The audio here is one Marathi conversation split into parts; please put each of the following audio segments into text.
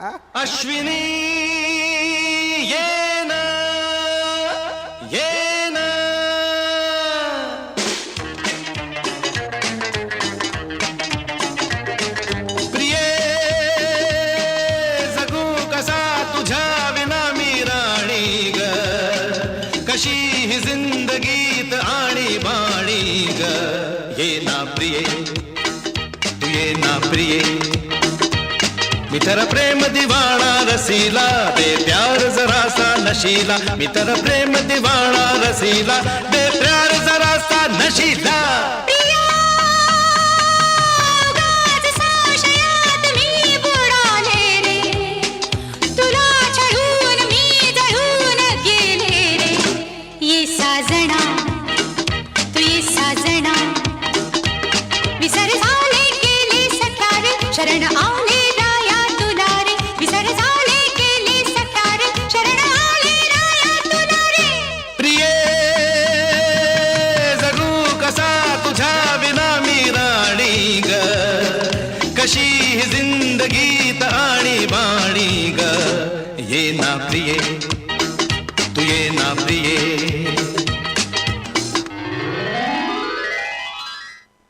अश्विनी येन येन प्रिये जगू कसा तुझ्या विना मी राणी ग कशी ही जिंदगीत आणि बाणी ग ये ना प्रिये तू ये ना प्रिये मी तर प्रेम दिवाणा रसीला दे प्यार जरासा नशीला मी तर प्रेम दिवाणा रसीला दे प्यार जरासा नशीला शरण आले राया तुला रे विसर झाले गेले सतार शरण आले राया तुला रे प्रिये जगू कसा तुझ्या विना मी राणी ग कशी ही जिंदगीत आणि बाणी ग ये ना प्रिये तू ये ना प्रिये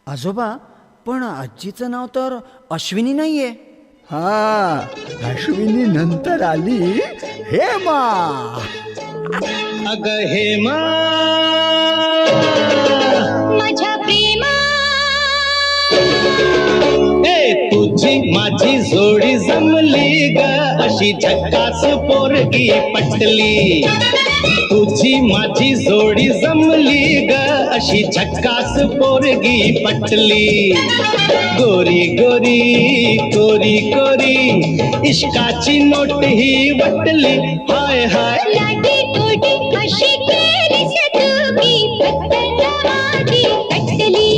आजोबा पण आजीचं नाव तर अश्विनी नाहीये. हा अश्विनी नंतर आली हेमा. अग हेमा माझ्या प्रेमा ए तुझी माझी जोडी जमली ग अशी झक्कास पोरगी पटली तुझी माझी जोडी जमली ग अशी झक्कास पोरगी पटली गोरी गोरी कोरी कोरी इश्काची नोट ही वटली हाय हाय लाटी कोटी अशी केलीस तुम्ही फक्त माझी कटली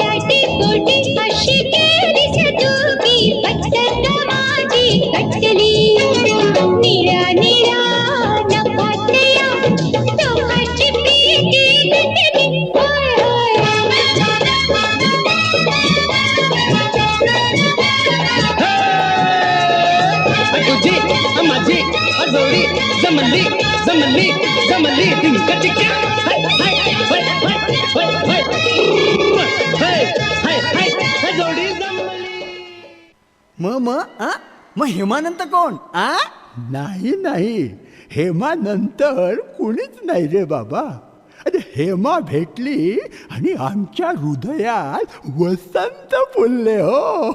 लाटी कोटी अशी केलीस तुम्ही फक्त माझी कटली निळा निळा नखातल्या तोहाची प्रीती गटली हाय तुझी माझी जोडी जमली जमली जमली टिंका टिक्या हाय हाय हाय हाय हाय हाय हाय हाय जोडी जमली मग हेमानंतर कोण? नाही नाही हेमा नंतर कुणीच नाही रे बाबा. अरे हेमा भेटली आणि आमच्या हृदयात वसंत फुलले हो.